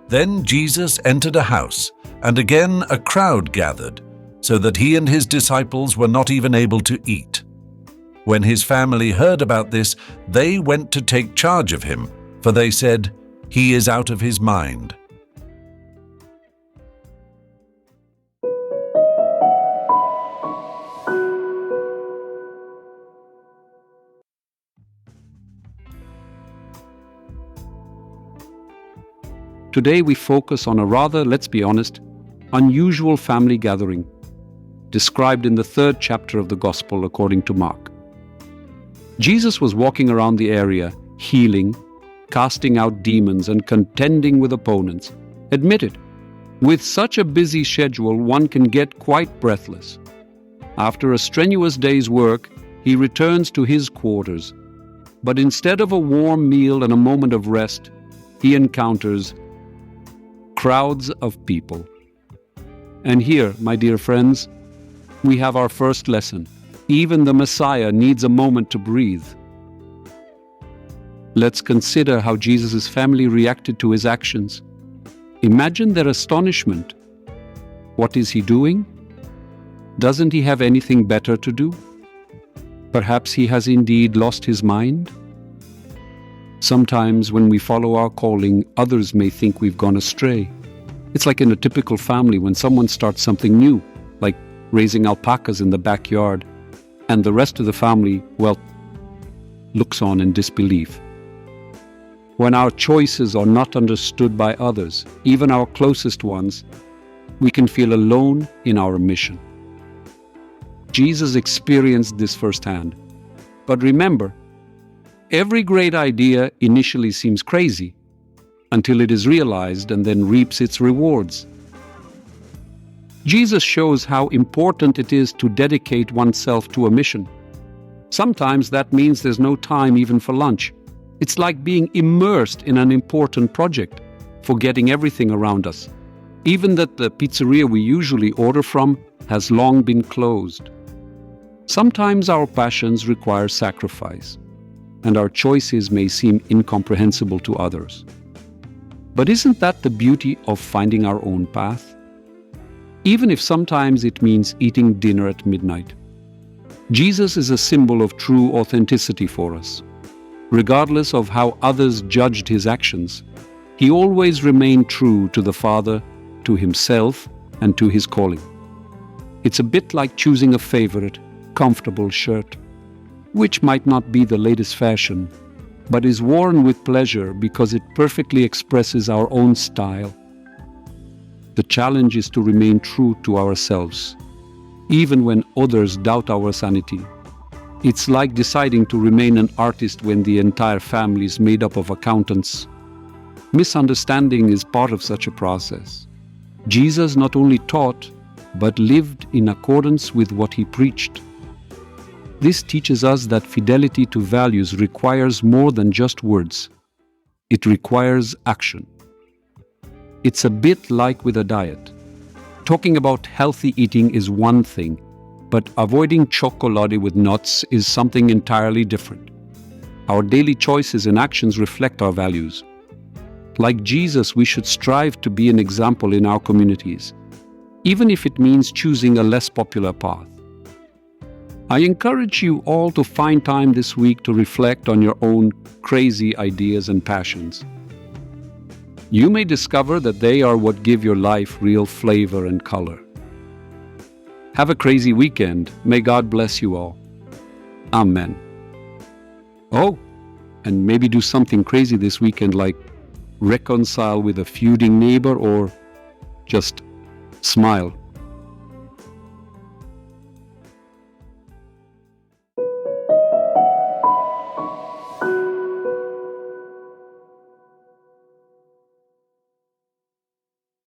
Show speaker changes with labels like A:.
A: Then Jesus entered a house, and again a crowd gathered, so that he and his disciples were not even able to eat. When his family heard about this, they went to take charge of him, for they said, "He is out of his mind."
B: Today we focus on a rather, let's be honest, unusual family gathering, described in the 3rd chapter of the Gospel according to Mark. Jesus was walking around the area, healing, casting out demons, and contending with opponents. Admit it, with such a busy schedule, one can get quite breathless. After a strenuous day's work, he returns to his quarters. But instead of a warm meal and a moment of rest, he encounters crowds of people. And here, my dear friends, we have our first lesson. Even the Messiah needs a moment to breathe. Let's consider how Jesus' family reacted to his actions. Imagine their astonishment. What is he doing? Doesn't he have anything better to do? Perhaps he has indeed lost his mind? Sometimes when we follow our calling, others may think we've gone astray. It's like in a typical family when someone starts something new, like raising alpacas in the backyard, and the rest of the family, well, looks on in disbelief. When our choices are not understood by others, even our closest ones, we can feel alone in our mission. Jesus experienced this firsthand. But remember, every great idea initially seems crazy until it is realized and then reaps its rewards. Jesus shows how important it is to dedicate oneself to a mission. Sometimes that means there's no time even for lunch. It's like being immersed in an important project, forgetting everything around us, even that the pizzeria we usually order from has long been closed. Sometimes our passions require sacrifice, and our choices may seem incomprehensible to others. But isn't that the beauty of finding our own path? Even if sometimes it means eating dinner at midnight. Jesus is a symbol of true authenticity for us. Regardless of how others judged his actions, he always remained true to the Father, to himself, and to his calling. It's a bit like choosing a favorite, comfortable shirt, which might not be the latest fashion, but is worn with pleasure because it perfectly expresses our own style. The challenge is to remain true to ourselves, even when others doubt our sanity. It's like deciding to remain an artist when the entire family is made up of accountants. Misunderstanding is part of such a process. Jesus not only taught, but lived in accordance with what he preached. This teaches us that fidelity to values requires more than just words. It requires action. It's a bit like with a diet. Talking about healthy eating is one thing, but avoiding chocolate with nuts is something entirely different. Our daily choices and actions reflect our values. Like Jesus, we should strive to be an example in our communities, even if it means choosing a less popular path. I encourage you all to find time this week to reflect on your own crazy ideas and passions. You may discover that they are what give your life real flavor and color. Have a crazy weekend. May God bless you all. Amen. Oh, and maybe do something crazy this weekend, like reconcile with a feuding neighbor or just smile